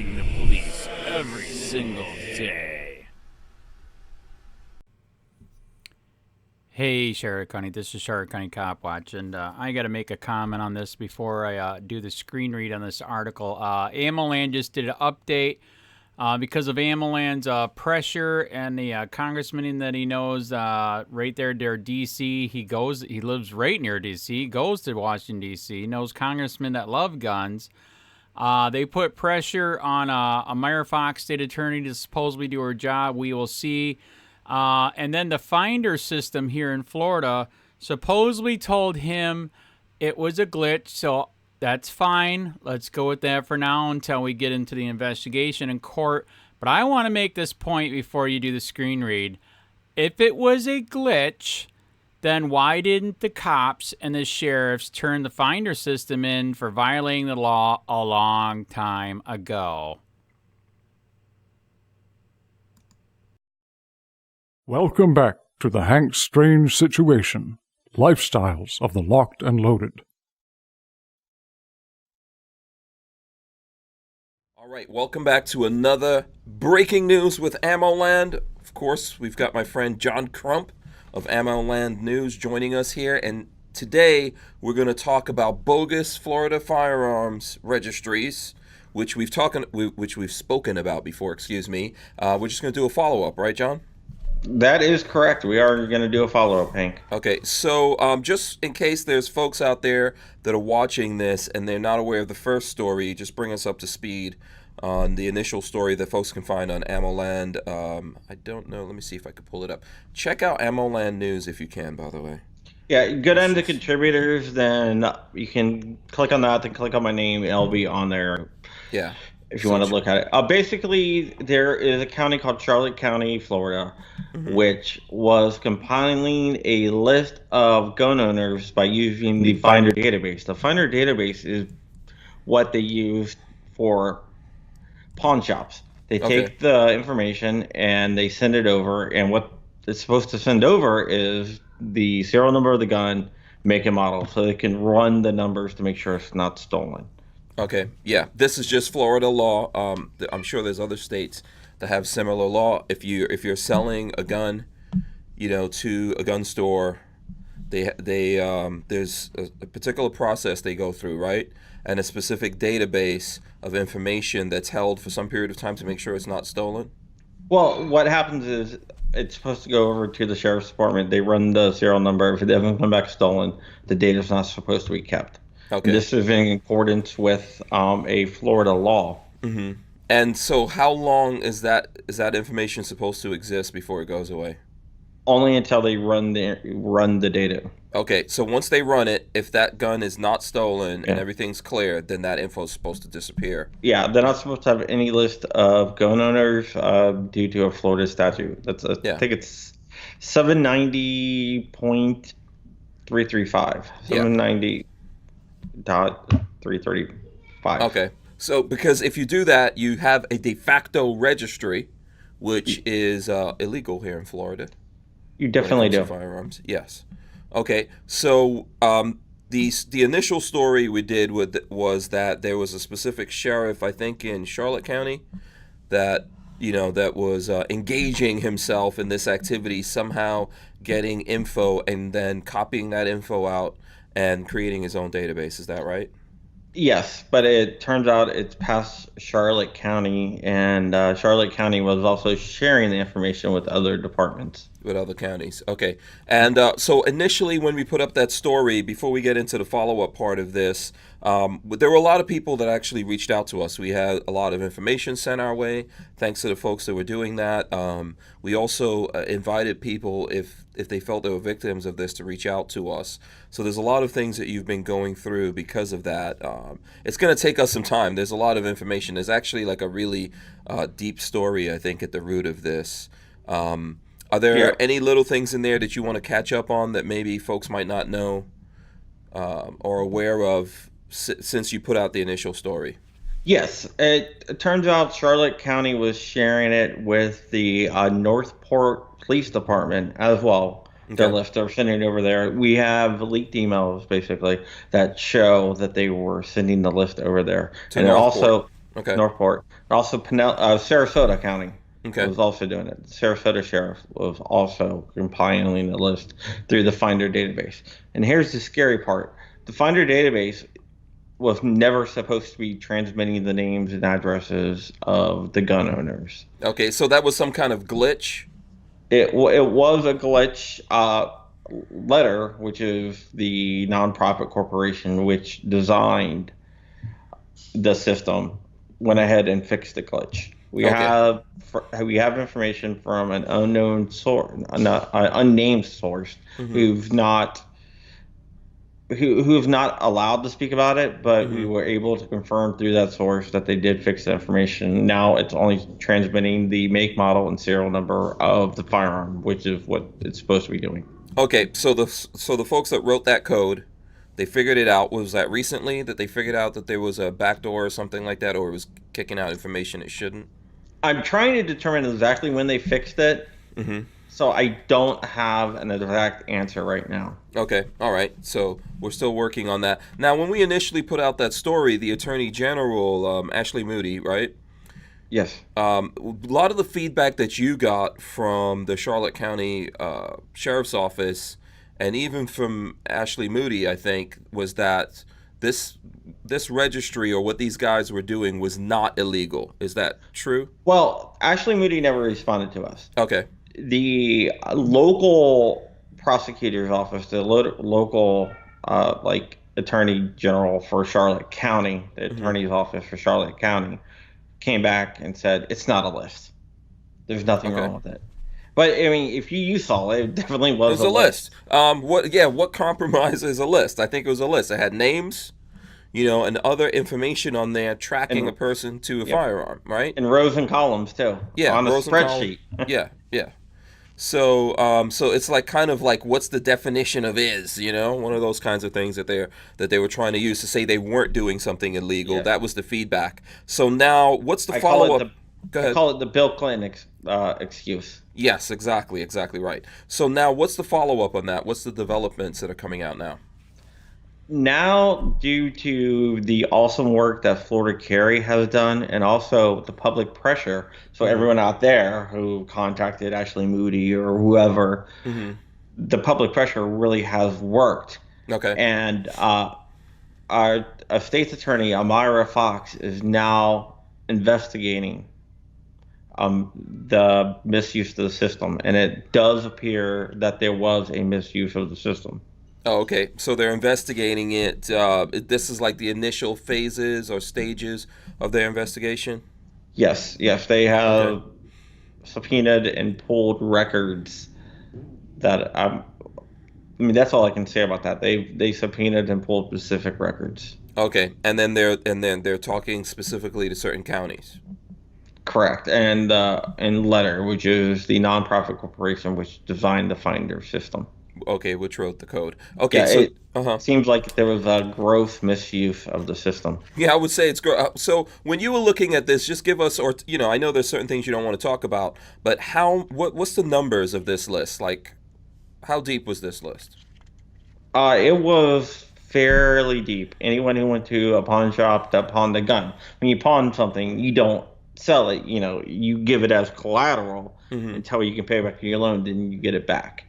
facing the police every single day. Hey, Sheriff County, this is Sheriff County Cop Watch, and I got to make a comment on this before I do the screen read on this article. AMOLAND just did an update because of AMOLAND's pressure and the congressman that he knows right there near D.C. He lives right near D.C., goes to Washington, D.C., knows congressmen that love guns. They put pressure on a Meyer Fox state attorney to supposedly do her job. We will see. And then the finder system here in Florida supposedly told him it was a glitch. So that's fine. Let's go with that for now until we get into the investigation in court. But I want to make this point before you do the screen read. If it was a glitch, then why didn't the cops and the sheriffs turn the finder system in for violating the law a long time ago? Welcome back to the Hank Strange Situation, Lifestyles of the Locked and Loaded. All right, welcome back to another breaking news with AMOLAND. Of course, we've got my friend John Crump of AMOLAND News joining us here, and today we're going to talk about bogus Florida firearms registries, which we've spoken about before. We're just going to do a follow-up, right, John? That is correct. We are going to do a follow-up, Hank. Okay, so just in case there's folks out there that are watching this and they're not aware of the first story, just bring us up to speed on the initial story that folks can find on AMOLAND. I don't know. Let me see if I can pull it up. Check out AMOLAND News if you can, by the way. Yeah, go down to contributors, then you can click on that, then click on my name. It'll be on there. Yeah. If you want to look at it. Basically, there is a county called Charlotte County, Florida, which was compiling a list of gun owners by using the Finder database. The Finder database is what they use for pawn shops. They take the information and they send it over, and what it's supposed to send over is the serial number of the gun, make and model, so they can run the numbers to make sure it's not stolen. Okay, yeah, this is just Florida law. I'm sure there's other states that have similar law. If you're selling a gun, to a gun store, there's a particular process they go through, right? And a specific database of information that's held for some period of time to make sure it's not stolen. Well, what happens is it's supposed to go over to the sheriff's department. They run the serial number. If it doesn't come back stolen, the data's not supposed to be kept. Okay. This is in accordance with a Florida law. Mm-hmm. And so how long is that information supposed to exist before it goes away? Only until they run the data. Okay, so once they run it, if that gun is not stolen and everything's clear, then that info is supposed to disappear. Yeah, they're not supposed to have any list of gun owners due to a Florida statute. I think it's 790.335. 790.335. Okay. So because if you do that, you have a de facto registry, which is illegal here in Florida. You definitely do. Firearms, yes. Okay. So the initial story we did was that there was a specific sheriff, I think in Charlotte County, that was engaging himself in this activity, somehow getting info and then copying that info out and creating his own database. Is that right? Yes, but it turns out it's past Charlotte County, and Charlotte County was also sharing the information with other departments. With other counties. Okay. And so initially when we put up that story, before we get into the follow-up part of this, there were a lot of people that actually reached out to us. We had a lot of information sent our way, thanks to the folks that were doing that. We also invited people, if they felt they were victims of this, to reach out to us. So there's a lot of things that you've been going through because of that. It's going to take us some time. There's a lot of information. There's actually like a really deep story, I think, at the root of this. Are there any little things in there that you want to catch up on that maybe folks might not know or aware of since you put out the initial story? Yes. It turns out Charlotte County was sharing it with the Northport Police Department as well. Okay. The list they're sending over there. We have leaked emails, basically, that show that they were sending the list over there. And they're also, Okay. Northport. Also, Sarasota County Okay. was also doing it. Sarasota Sheriff was also compiling the list through the Finder database. And here's the scary part. The Finder database was never supposed to be transmitting the names and addresses of the gun owners. Okay, so that was some kind of glitch? It was a glitch. Letter, which is the nonprofit corporation which designed the system, went ahead and fixed the glitch. We have information from an unknown source, an unnamed source, who's not allowed to speak about it, but we were able to confirm through that source that they did fix the information. Now it's only transmitting the make, model, and serial number of the firearm, which is what it's supposed to be doing. Okay, so the folks that wrote that code, they figured it out. Was that recently that they figured out that there was a backdoor or something like that, or it was kicking out information it shouldn't? I'm trying to determine exactly when they fixed it, so I don't have an exact answer right now. Okay, all right. So we're still working on that. Now, when we initially put out that story, the Attorney General, Ashley Moody, right? Yes. A lot of the feedback that you got from the Charlotte County Sheriff's Office, and even from Ashley Moody, I think, was that this registry, or what these guys were doing, was not illegal. Is that true? Well, Ashley Moody never responded to us. Okay. The local prosecutor's office, the local Attorney General for Charlotte County, the Attorney's Office for Charlotte County, came back and said it's not a list. There's nothing wrong with it. But I mean, if you saw it, it definitely was a list. What compromises a list? I think it was a list. It had names, and other information on there tracking a person to a firearm, right? And rows and columns too. Yeah, on a spreadsheet. Yeah. So it's like kind of like, what's the definition of is, one of those kinds of things that they were trying to use to say they weren't doing something illegal. Yeah. That was the feedback. So now, what's the follow up? Go ahead. I call it the Bill Clinton excuse. Yes, exactly right. So now, what's the follow up on that? What's the developments that are coming out now? Now, due to the awesome work that Florida Carry has done, and also the public pressure, so everyone out there who contacted Ashley Moody or whoever, the public pressure really has worked. Okay. And our state's attorney, Amira Fox, is now investigating the misuse of the system, and it does appear that there was a misuse of the system. Oh, okay. So they're investigating it. This is like the initial phases or stages of their investigation? Yes. They have subpoenaed and pulled records that that's all I can say about that. They subpoenaed and pulled specific records. Okay. And then they're talking specifically to certain counties. Correct. And Letter, which is the nonprofit corporation which designed the Finder system. Okay, which wrote the code. Okay, yeah, so it seems like there was a gross misuse of the system. Yeah, I would say it's gross. So when you were looking at this, just give us, or I know there's certain things you don't want to talk about, but what's the numbers of this list? Like, how deep was this list? It was fairly deep. Anyone who went to a pawn shop that pawned a gun, when you pawn something, you don't sell it. You give it as collateral until you can pay back your loan, then you get it back.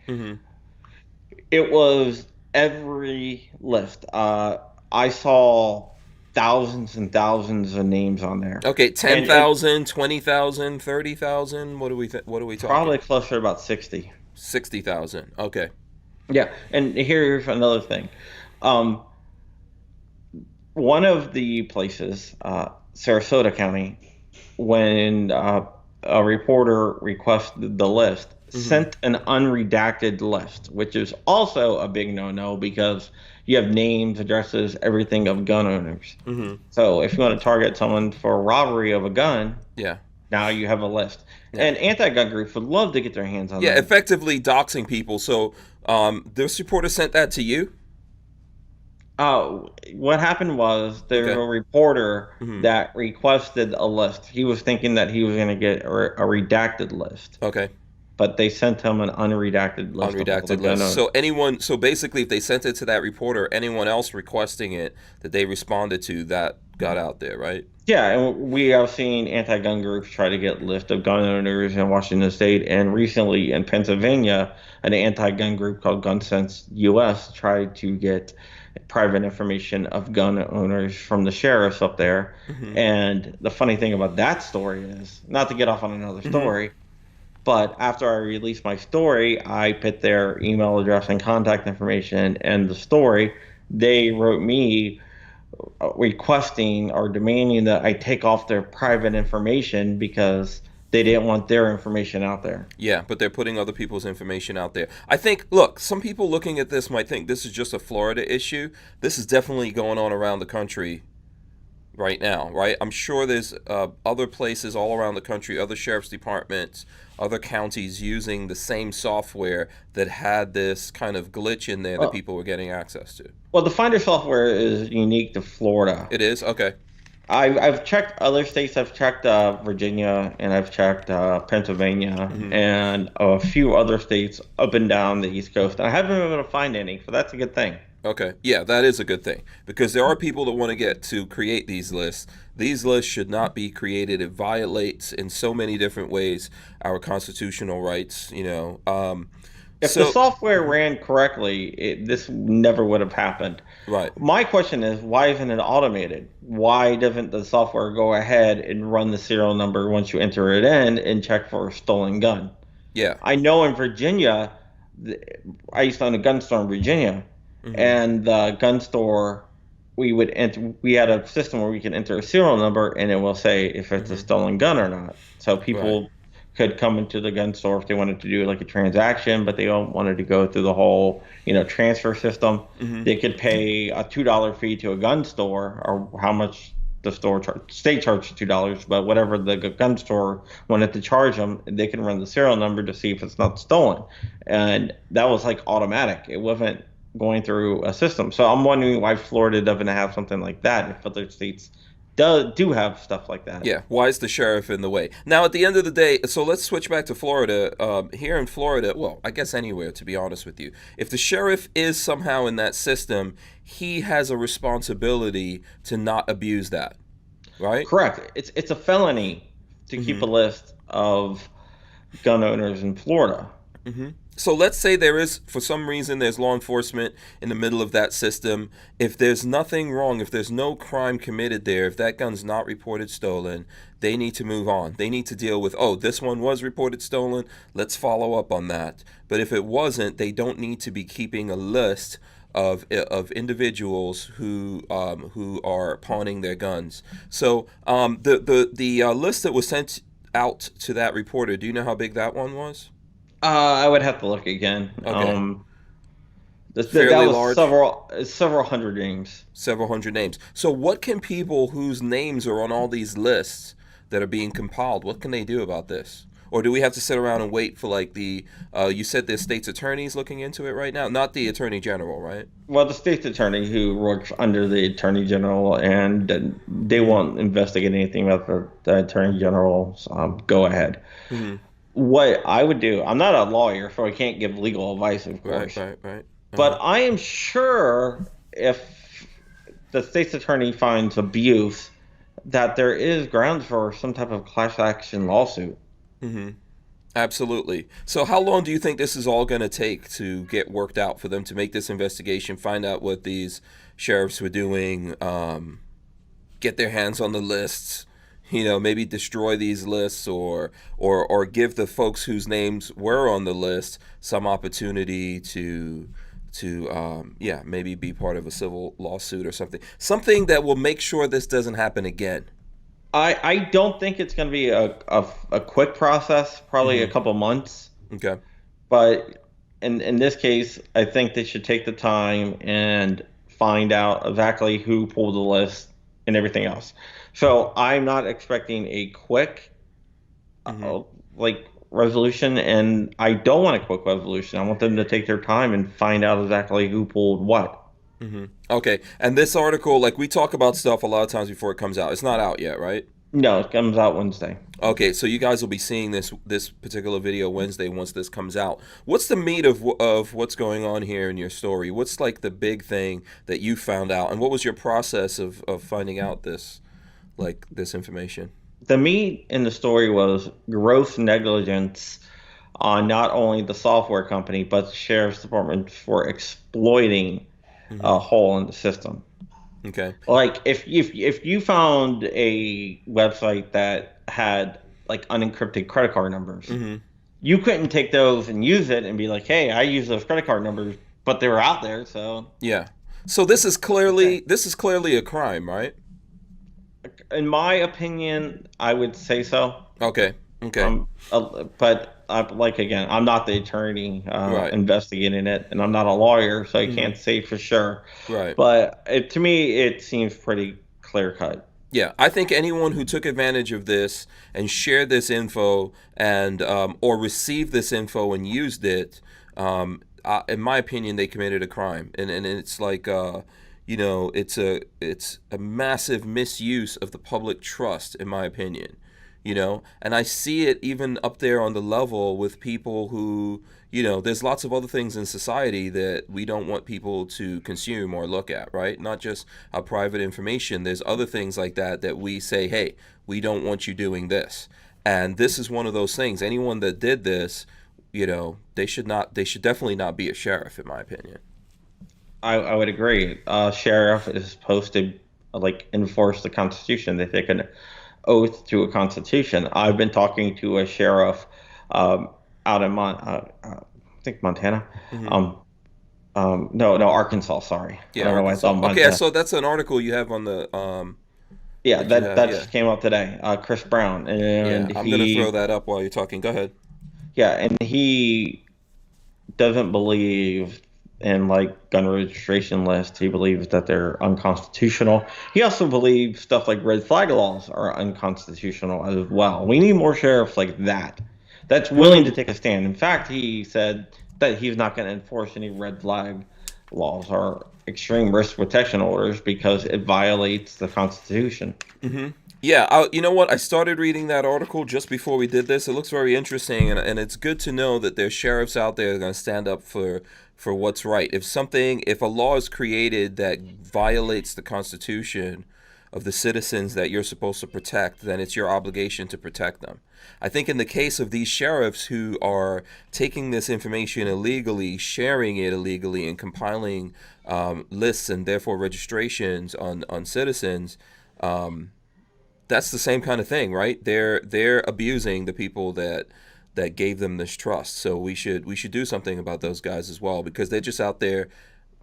It was every list. I saw thousands and thousands of names on there. Okay, 10,000, 20,000, 30,000. What are we talking? Probably closer to about 60. 60,000. Okay. Yeah, and here's another thing. One of the places, Sarasota County, when a reporter requested the list, sent an unredacted list, which is also a big no-no because you have names, addresses, everything of gun owners. So if you want to target someone for robbery of a gun, now you have a list. And anti-gun groups would love to get their hands on that. Yeah, effectively doxing people. So this reporter sent that to you? What happened was there was a reporter that requested a list. He was thinking that he was going to get a redacted list. Okay. but they sent him an unredacted list of all the Unredacted gun list. owners. So basically, if they sent it to that reporter, anyone else requesting it that they responded to, that got out there, right? Yeah, and we have seen anti-gun groups try to get list of gun owners in Washington State, and recently in Pennsylvania, an anti-gun group called Gun Sense US tried to get private information of gun owners from the sheriffs up there. And the funny thing about that story is, not to get off on another story, but after I released my story, I put their email address and contact information in the story. They wrote me requesting or demanding that I take off their private information because they didn't want their information out there. Yeah, but they're putting other people's information out there. I think, look, some people looking at this might think this is just a Florida issue. This is definitely going on around the country right now, right? I'm sure there's other places all around the country, other sheriff's departments, other counties using the same software that had this kind of glitch in there that people were getting access to. Well, the Finder software is unique to Florida. It is? Okay. I've checked other states. I've checked Virginia, and I've checked Pennsylvania, and a few other states up and down the East Coast. And I haven't been able to find any, so that's a good thing. Okay. Yeah, that is a good thing, because there are people that want to get to create these lists. These lists should not be created. It violates in so many different ways our constitutional rights, you know. If the software ran correctly, this never would have happened. Right. My question is, why isn't it automated? Why doesn't the software go ahead and run the serial number once you enter it in and check for a stolen gun? Yeah. I know in Virginia, I used to own a gun store in Virginia, and the gun store, we had a system where we could enter a serial number, and it will say if it's a stolen gun or not. So people could come into the gun store if they wanted to do like a transaction, but they don't wanted to go through the whole, transfer system. They could pay a $2 fee to a gun store, or how much the state charged $2, but whatever the gun store wanted to charge them, they can run the serial number to see if it's not stolen. And that was like automatic. It wasn't going through a system. So I'm wondering why Florida doesn't have something like that if other states do have stuff like that. Yeah, why is the sheriff in the way? Now, at the end of the day, so let's switch back to Florida. Here in Florida, well, I guess anywhere, to be honest with you, if the sheriff is somehow in that system, he has a responsibility to not abuse that, right? Correct. It's a felony to keep a list of gun owners in Florida. So let's say there is, for some reason, there's law enforcement in the middle of that system. If there's nothing wrong, if there's no crime committed there, if that gun's not reported stolen, they need to move on. They need to deal with, this one was reported stolen, let's follow up on that. But if it wasn't, they don't need to be keeping a list of individuals who are pawning their guns. So the list that was sent out to that reporter, do you know how big that one was? I would have to look again. Okay. That was large. Several hundred names. Several hundred names. So what can people whose names are on all these lists that are being compiled, what can they do about this? Or do we have to sit around and wait for you said the state's attorney's looking into it right now? Not the attorney general, right? Well, the state's attorney who works under the attorney general, and they won't investigate anything about the attorney general's go ahead. What I would do, I'm not a lawyer, so I can't give legal advice, of course. Right. But I am sure if the state's attorney finds abuse, that there is grounds for some type of class action lawsuit. Absolutely. So how long do you think this is all going to take to get worked out, for them to make this investigation, find out what these sheriffs were doing, get their hands on the lists, maybe destroy these lists, or give the folks whose names were on the list some opportunity to maybe be part of a civil lawsuit or something that will make sure this doesn't happen again? I don't think it's going to be a quick process, probably a couple months. Okay. But in this case, I think they should take the time and find out exactly who pulled the list and everything else. So I'm not expecting a quick resolution, and I don't want a quick resolution. I want them to take their time and find out exactly who pulled what. Okay. And this article, we talk about stuff a lot of times before it comes out. It's not out yet, right? No, it comes out Wednesday. Okay, so you guys will be seeing this particular video Wednesday once this comes out. What's the meat of what's going on here in your story? What's like the big thing that you found out, and what was your process of finding out this information? The meat in the story was gross negligence on not only the software company but the sheriff's department for exploiting a hole in the system. Okay. Like if you found a website that had like unencrypted credit card numbers, you couldn't take those and use it and be like, hey, I use those credit card numbers, but they were out there, so yeah. So this is clearly a crime, right? in my opinion, I would say so. Okay. Okay. But like again, I'm not the attorney Right. investigating it, and I'm not a lawyer, so I can't say for sure. Right. But to me, it seems pretty clear cut. Yeah, I think anyone who took advantage of this and shared this info and or received this info and used it, in my opinion, they committed a crime, and it's like it's a massive misuse of the public trust, in my opinion. And I see it even up there on the level with people who, there's lots of other things in society that we don't want people to consume or look at, right? Not just our private information. There's other things like that we say, hey, we don't want you doing this. And this is one of those things. Anyone that did this, they should definitely not be a sheriff, in my opinion. I would agree. Sheriff is supposed to enforce the Constitution. They take an oath to a Constitution. I've been talking to a sheriff out in I think Montana. No, Arkansas. Sorry. Yeah, I don't know why I thought Arkansas. Montana. Okay, so that's an article you have on the that just came out today. Chris Brown, and I'm gonna throw that up while you're talking. Go ahead. Yeah, and he doesn't believe in gun registration lists. He believes that they're unconstitutional. He also believes stuff like red flag laws are unconstitutional as well. We need more sheriffs like that that's willing to take a stand. In fact, he said that he's not going to enforce any red flag laws or extreme risk protection orders because it violates the Constitution. Yeah, you know what? I started reading that article just before we did this. It looks very interesting, and it's good to know that there's sheriffs out there that are going to stand up for what's right. If a law is created that violates the Constitution of the citizens that you're supposed to protect, then it's your obligation to protect them. I think in the case of these sheriffs who are taking this information illegally, sharing it illegally, and compiling lists and therefore registrations on citizens, that's the same kind of thing, right? They're abusing the people that gave them this trust. So we should do something about those guys as well, because they're just out there.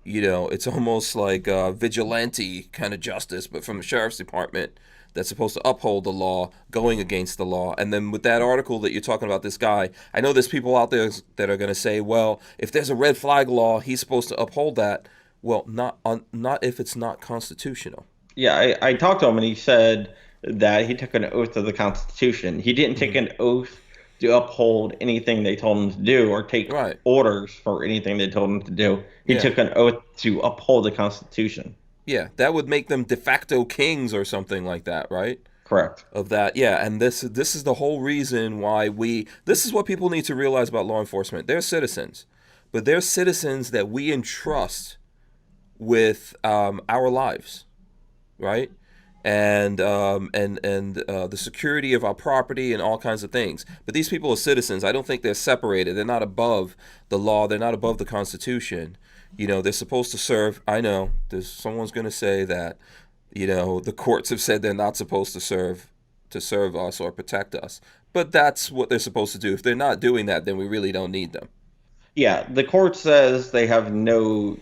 It's almost like vigilante kind of justice, but from the sheriff's department that's supposed to uphold the law, going against the law. And then with that article that you're talking about, this guy, I know there's people out there that are going to say, well, if there's a red flag law, he's supposed to uphold that. Well, not if it's not constitutional. Yeah, I talked to him, and he said that he took an oath to the Constitution. He didn't take an oath to uphold anything they told him to do or take orders for anything they told him to do. He took an oath to uphold the Constitution. Yeah, that would make them de facto kings or something like that, right? Correct. Of that, yeah, and this is the whole reason why this is what people need to realize about law enforcement. They're citizens, but they're citizens that we entrust with our lives, right? And the security of our property and all kinds of things. But these people are citizens. I don't think they're separated. They're not above the law. They're not above the Constitution. They're supposed to serve. I know someone's going to say that, the courts have said they're not supposed to serve us or protect us. But that's what they're supposed to do. If they're not doing that, then we really don't need them. Yeah, the court says they have no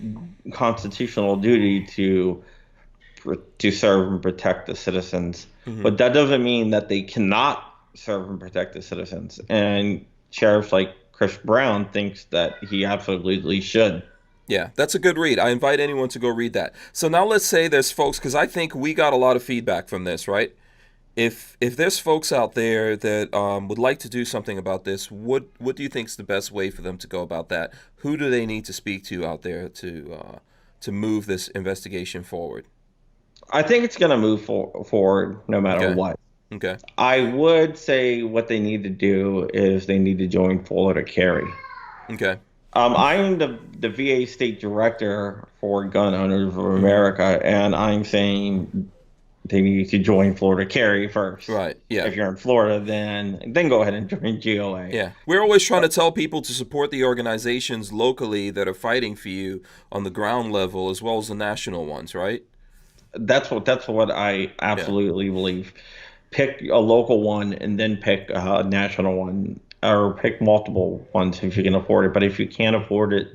constitutional duty to serve and protect the citizens, but that doesn't mean that they cannot serve and protect the citizens. And sheriffs like Chris Brown thinks that he absolutely should. Yeah, that's a good read. I invite anyone to go read that. So now let's say there's folks, because I think we got a lot of feedback from this, right? If there's folks out there that would like to do something about this, what do you think is the best way for them to go about that? Who do they need to speak to out there to move this investigation forward? I think it's going to move forward no matter what. Okay. I would say what they need to do is they need to join Florida Carry. Okay. I'm the VA state director for Gun Owners of America, and I'm saying they need to join Florida Carry first. Right. Yeah. If you're in Florida, then go ahead and join GOA. Yeah. We're always trying to tell people to support the organizations locally that are fighting for you on the ground level as well as the national ones, right? That's what I absolutely believe. Pick a local one and then pick a national one, or pick multiple ones if you can afford it. But if you can't afford it,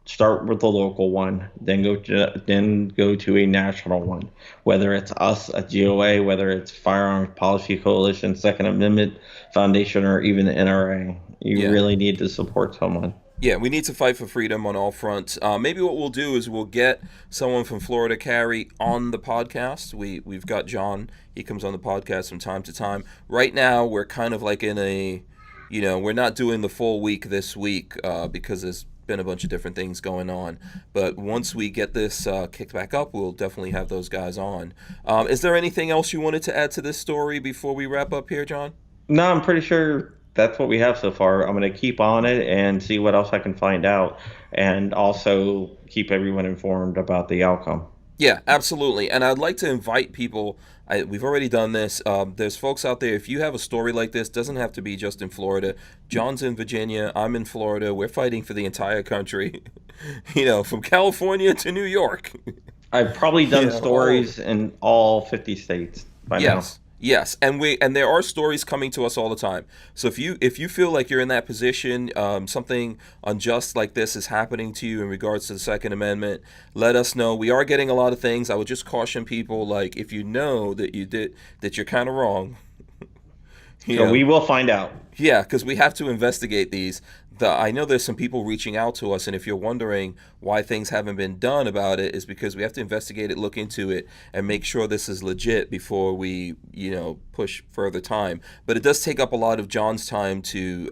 start with the local one, then go to a national one. Whether it's us at GOA, whether it's Firearms Policy Coalition, Second Amendment Foundation, or even the NRA, you really need to support someone. Yeah, we need to fight for freedom on all fronts. Maybe what we'll do is we'll get someone from Florida Carry on the podcast. We've got John. He comes on the podcast from time to time. Right now, we're kind of like in a, we're not doing the full week this week because there's been a bunch of different things going on. But once we get this kicked back up, we'll definitely have those guys on. Is there anything else you wanted to add to this story before we wrap up here, John? No, I'm pretty sure that's what we have so far. I'm going to keep on it and see what else I can find out, and also keep everyone informed about the outcome. Yeah, absolutely. And I'd like to invite people. We've already done this. There's folks out there. If you have a story like this, doesn't have to be just in Florida. John's in Virginia. I'm in Florida. We're fighting for the entire country. From California to New York. I've probably done stories in all 50 states by now. Yes, and there are stories coming to us all the time. So if you feel like you're in that position, something unjust like this is happening to you in regards to the Second Amendment, let us know. We are getting a lot of things. I would just caution people, like, if you know that you're kind of wrong. We will find out. Yeah, because we have to investigate these. I know there's some people reaching out to us, and if you're wondering why things haven't been done about it, is because we have to investigate it, look into it, and make sure this is legit before we, push further time. But it does take up a lot of John's time to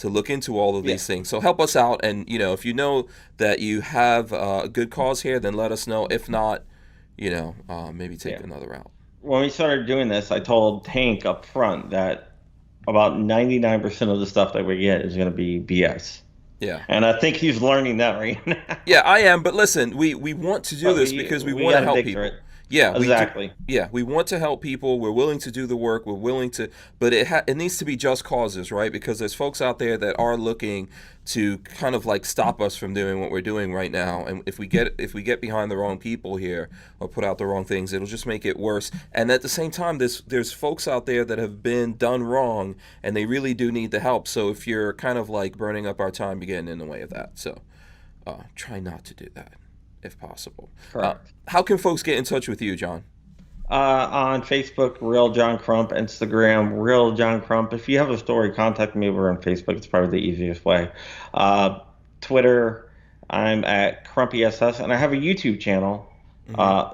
look into all of these things. So help us out, and if you know that you have a good cause here, then let us know. If not, maybe take another route. When we started doing this, I told Hank up front that about 99% of the stuff that we get is going to be BS. Yeah. And I think he's learning that right now. Yeah, I am. But listen, we want to do this because we want to help people. Yeah, exactly. We want to help people. We're willing to do the work. We're willing to, but it needs to be just causes, right? Because there's folks out there that are looking to kind of like stop us from doing what we're doing right now. And if we get behind the wrong people here or put out the wrong things, it'll just make it worse. And at the same time, there's folks out there that have been done wrong, and they really do need the help. So if you're kind of like burning up our time, you're getting in the way of that. So try not to do that, if possible. Correct. How can folks get in touch with you, John? On Facebook, Real John Crump. Instagram, Real John Crump. If you have a story, contact me over on Facebook. It's probably the easiest way. Twitter, I'm at CrumpESS, and I have a YouTube channel,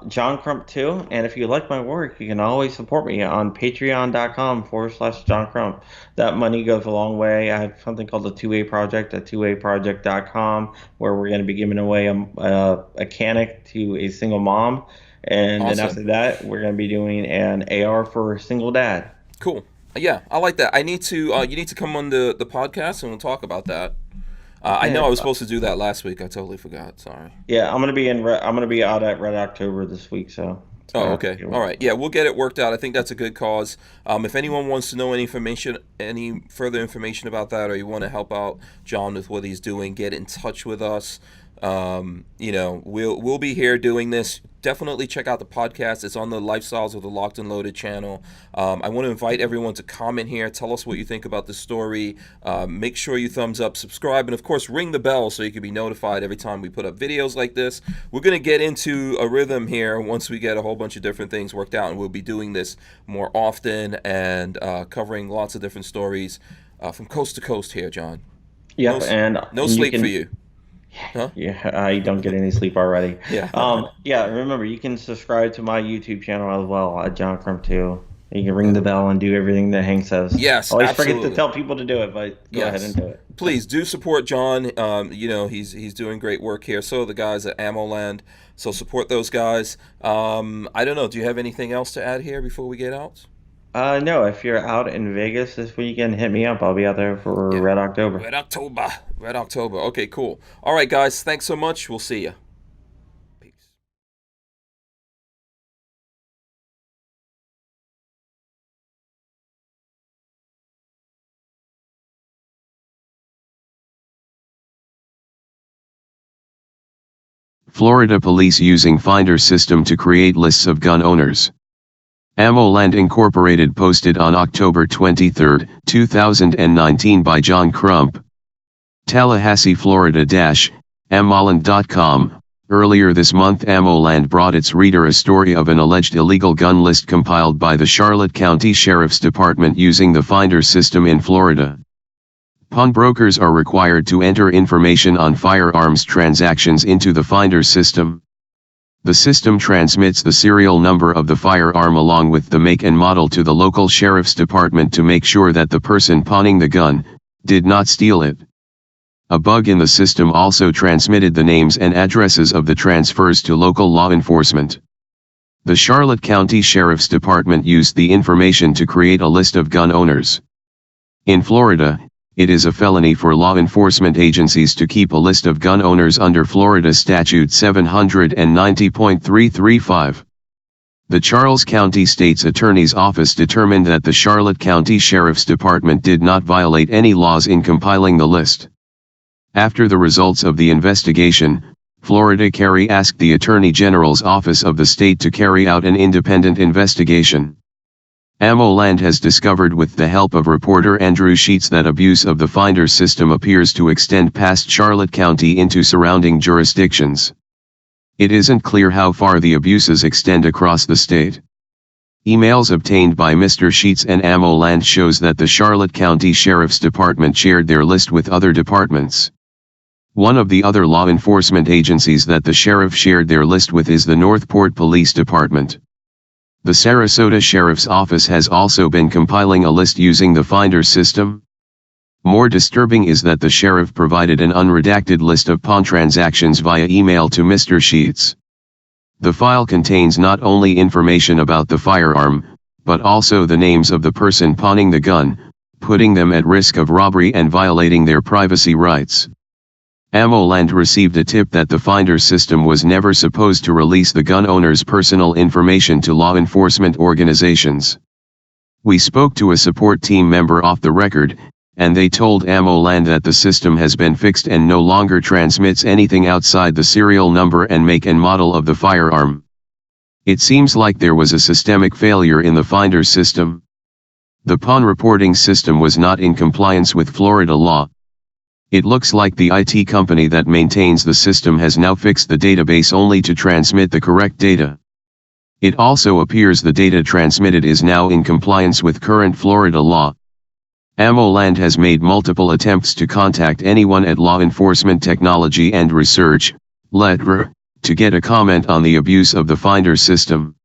John Crump 2. And if you like my work, you can always support me on patreon.com/John Crump. That money goes a long way. I have something called the 2A Project at 2aproject.com, where we're going to be giving away a KENNETH to a single mom. And awesome. Then after that, we're going to be doing an AR for a single dad. Cool. Yeah, I like that. I need to. You need to come on the podcast, and we'll talk about that. I know I was supposed to do that last week. I totally forgot. Sorry. Yeah, I'm going to be out at Red October this week. So. Oh, okay. All right. Yeah, we'll get it worked out. I think that's a good cause. If anyone wants to know any further information about that, or you want to help out John with what he's doing, get in touch with us. We'll be here doing this. Definitely check out the podcast. It's on the Lifestyles of the Locked and Loaded channel. I want to invite everyone to comment here. Tell us what you think about the story. Make sure you thumbs up, subscribe, and of course ring the bell so you can be notified every time we put up videos like this. We're going to get into a rhythm here once we get a whole bunch of different things worked out, and we'll be doing this more often and covering lots of different stories from coast to coast here, John. Yeah, no sleep for you. Huh? Yeah, I don't get any sleep already. Yeah. Remember, you can subscribe to my YouTube channel as well at John Crump 2. You can ring the bell and do everything that Hank says. Yes, always absolutely. forget to tell people to do it, but go ahead and do it. Please do support John. He's doing great work here. So the guys at AmmoLand. So support those guys. I don't know. Do you have anything else to add here before we get out? No, if you're out in Vegas this weekend, hit me up. I'll be out there for Red October. Red October. Red October. Okay, cool. All right, guys. Thanks so much. We'll see you. Peace. Florida police using Finder system to create lists of gun owners. AmmoLand Incorporated posted on October 23, 2019 by John Crump. Tallahassee, Florida -ammoland.com. Earlier this month, AmmoLand brought its reader a story of an alleged illegal gun list compiled by the Charlotte County Sheriff's Department using the Finder system in Florida. Pawnbrokers are required to enter information on firearms transactions into the Finder system. The system transmits the serial number of the firearm along with the make and model to the local sheriff's department to make sure that the person pawning the gun did not steal it. A bug in the system also transmitted the names and addresses of the transfers to local law enforcement. The Charlotte County Sheriff's Department used the information to create a list of gun owners. In Florida, it is a felony for law enforcement agencies to keep a list of gun owners under Florida Statute 790.335. The Charles County State's Attorney's Office determined that the Charlotte County Sheriff's Department did not violate any laws in compiling the list. After the results of the investigation, Florida Carey asked the Attorney General's Office of the state to carry out an independent investigation. AmmoLand has discovered with the help of reporter Andrew Sheets that abuse of the Finder system appears to extend past Charlotte County into surrounding jurisdictions. It isn't clear how far the abuses extend across the state. Emails obtained by Mr. Sheets and AmmoLand shows that the Charlotte County Sheriff's Department shared their list with other departments. One of the other law enforcement agencies that the sheriff shared their list with is the Northport Police Department. The Sarasota Sheriff's Office has also been compiling a list using the Finder system. More disturbing is that the sheriff provided an unredacted list of pawn transactions via email to Mr. Sheets. The file contains not only information about the firearm, but also the names of the person pawning the gun, putting them at risk of robbery and violating their privacy rights. AmmoLand received a tip that the Finder system was never supposed to release the gun owner's personal information to law enforcement organizations. We spoke to a support team member off the record, and they told AmmoLand that the system has been fixed and no longer transmits anything outside the serial number and make and model of the firearm. It seems like there was a systemic failure in the Finder system. The pawn reporting system was not in compliance with Florida law. It looks like the IT company that maintains the system has now fixed the database only to transmit the correct data. It also appears the data transmitted is now in compliance with current Florida law. AmmoLand has made multiple attempts to contact anyone at Law Enforcement Technology and Research, LETR, to get a comment on the abuse of the Finder system.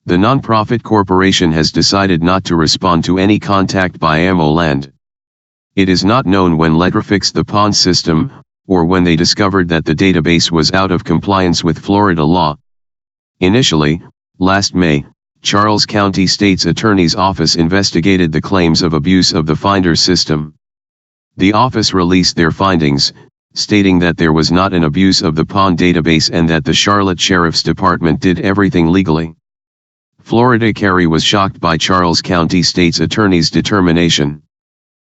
The nonprofit corporation has decided not to respond to any contact by AmmoLand. It is not known when LETR fixed the pawn system, or when they discovered that the database was out of compliance with Florida law. Initially, last May, Charles County State's Attorney's Office investigated the claims of abuse of the Finder system. The office released their findings, stating that there was not an abuse of the pawn database and that the Charlotte Sheriff's Department did everything legally. Florida Carey was shocked by Charles County State's Attorney's determination.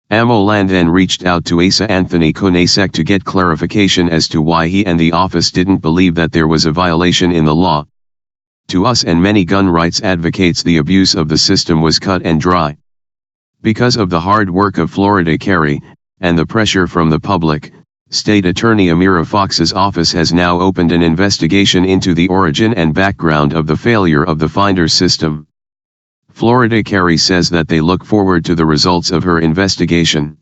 AmmoLand then reached out to Asa Anthony Konasek to get clarification as to why he and the office didn't believe that there was a violation in the law. To us and many gun rights advocates, the abuse of the system was cut and dry. Because of the hard work of Florida Carey, and the pressure from the public, State Attorney Amira Fox's office has now opened an investigation into the origin and background of the failure of the Finder system. Florida Carey says that they look forward to the results of her investigation.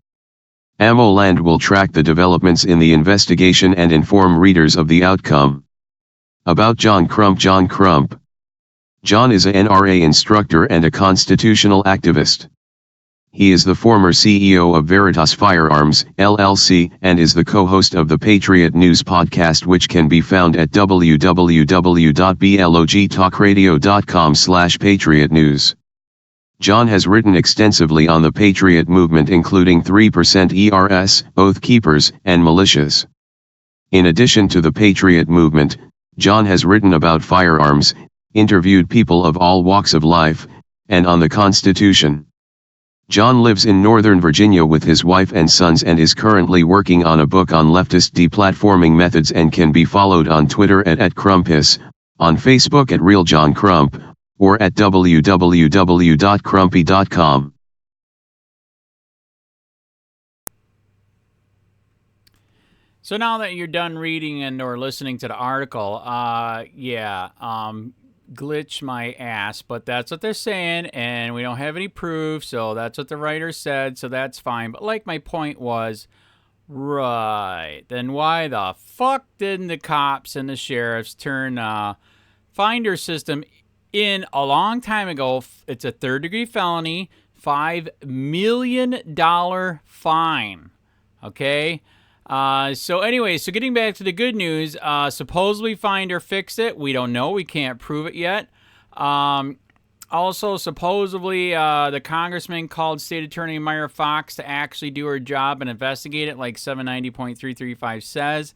AmmoLand will track the developments in the investigation and inform readers of the outcome. About John Crump. John is a NRA instructor and a constitutional activist. He is the former CEO of Veritas Firearms, LLC, and is the co-host of the Patriot News podcast, which can be found at www.blogtalkradio.com/patriotnews. John has written extensively on the Patriot movement, including 3% ERS, Oath Keepers, and militias. In addition to the Patriot movement, John has written about firearms, interviewed people of all walks of life, and on the Constitution. John lives in Northern Virginia with his wife and sons and is currently working on a book on leftist deplatforming methods and can be followed on Twitter at @Crumpus, on Facebook at RealJohnCrump, or at www.crumpy.com. So now that you're done reading and or listening to the article, glitch my ass, but that's what they're saying, and we don't have any proof, so that's what the writer said, so that's fine. But like my point was, right, then why the fuck didn't the cops and the sheriffs turn finder system in a long time ago? It's a third-degree felony, $5 million fine, okay? So anyway, so getting back to the good news, supposedly Finder fixed it. We don't know. We can't prove it yet. Also, supposedly, the congressman called State Attorney Myra Fox to actually do her job and investigate it, like 790.335 says.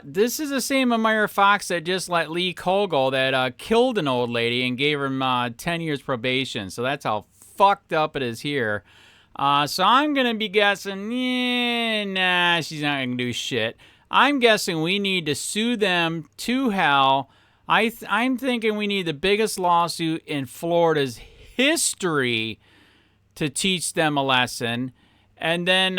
This is the same Myra Fox that just let Lee Kogel that killed an old lady and gave him 10 years probation. So that's how fucked up it is here. So I'm going to be guessing, nah, she's not going to do shit. I'm guessing we need to sue them to hell. I'm thinking we need the biggest lawsuit in Florida's history to teach them a lesson. And then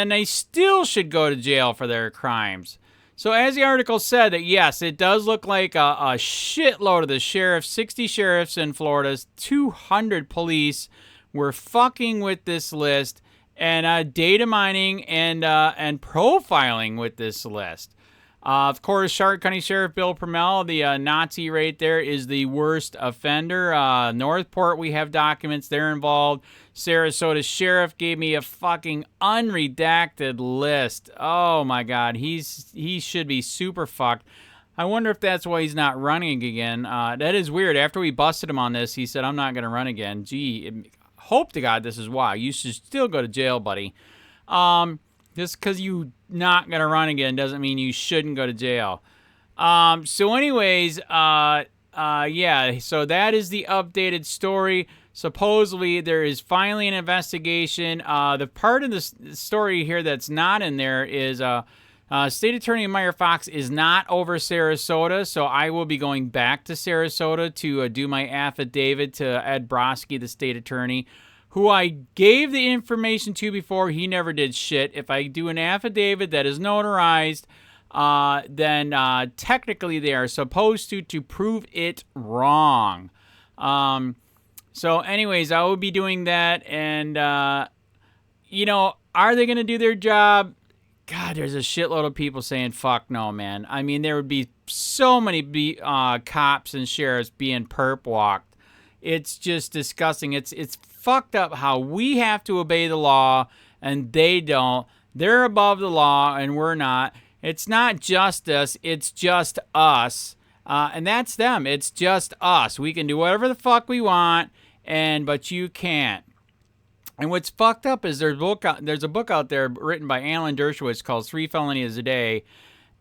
they still should go to jail for their crimes. So as the article said, that yes, it does look like a shitload of the sheriffs, 60 sheriffs in Florida, 200 police, we're fucking with this list and data mining and profiling with this list. Of course, Charlotte County Sheriff Bill Prummell, the Nazi right there, is the worst offender. Northport, we have documents. They're involved. Sarasota Sheriff gave me a fucking unredacted list. Oh, my God. He should be super fucked. I wonder if that's why he's not running again. That is weird. After we busted him on this, he said, I'm not going to run again. Gee, hope to God this is why. You should still go to jail, buddy. Just because you not going to run again doesn't mean you shouldn't go to jail. So anyways, yeah, so that is the updated story. Supposedly, there is finally an investigation. The part of the story here that's not in there is State Attorney Myra Fox is not over Sarasota, so I will be going back to Sarasota to do my affidavit to Ed Brodsky, the state attorney, who I gave the information to before. He never did shit. If I do an affidavit that is notarized, then technically they are supposed to prove it wrong. So anyways, I will be doing that, and, you know, are they going to do their job? God, there's a shitload of people saying, fuck no, man. I mean, there would be so many cops and sheriffs being perp walked. It's just disgusting. It's fucked up how we have to obey the law and they don't. They're above the law and we're not. It's not justice. It's just us. And that's them. It's just us. We can do whatever the fuck we want, but you can't. And what's fucked up is there's a book out there written by Alan Dershowitz called 3 Felonies a Day.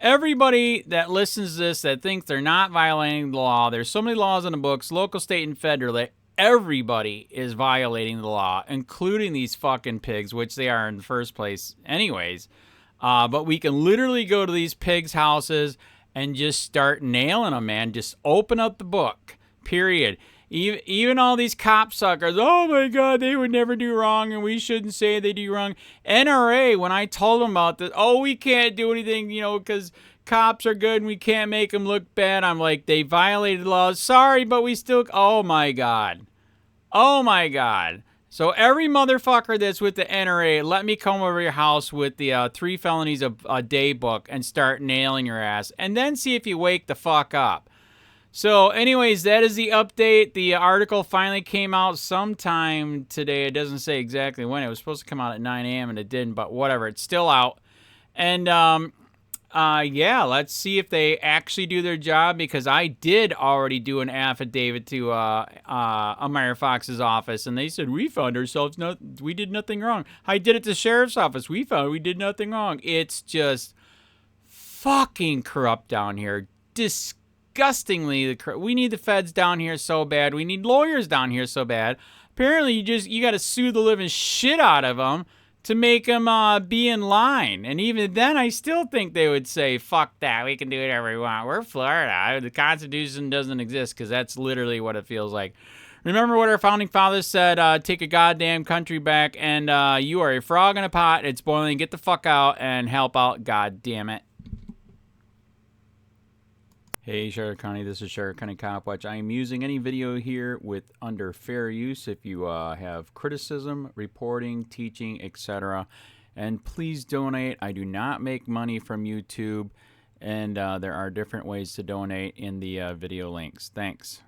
Everybody that listens to this that thinks they're not violating the law, there's so many laws in the books, local, state, and federal, that everybody is violating the law, including these fucking pigs, which they are in the first place anyways. But we can literally go to these pigs' houses and just start nailing them, man. Just open up the book, period. Even all these cop suckers, oh my God, they would never do wrong and we shouldn't say they do wrong. NRA, when I told them about this, oh, we can't do anything, you know, because cops are good and we can't make them look bad. I'm like, they violated laws. Sorry, but we still, oh my God. Oh my God. So every motherfucker that's with the NRA, let me come over your house with the 3 Felonies a Day book and start nailing your ass. And then see if you wake the fuck up. So anyways, that is the update. The article finally came out sometime today. It doesn't say exactly when. It was supposed to come out at 9 a.m. and it didn't, but whatever. It's still out. And Yeah, let's see if they actually do their job, because I did already do an affidavit to Meyer Fox's office, and they said we found ourselves we did nothing wrong. I did it to sheriff's office. We found we did nothing wrong. It's just fucking corrupt down here. Disgustingly, we need the feds down here so bad. We need lawyers down here so bad. Apparently, you got to sue the living shit out of them to make them be in line. And even then, I still think they would say, fuck that, we can do whatever we want. We're Florida. The Constitution doesn't exist, because that's literally what it feels like. Remember what our founding fathers said, take a goddamn country back, and you are a frog in a pot, it's boiling, get the fuck out and help out, god damn it. Hey, Charlotte County, this is Charlotte County Cop Watch. I am using any video here with under fair use if you have criticism, reporting, teaching, etc. And please donate. I do not make money from YouTube, and there are different ways to donate in the video links. Thanks.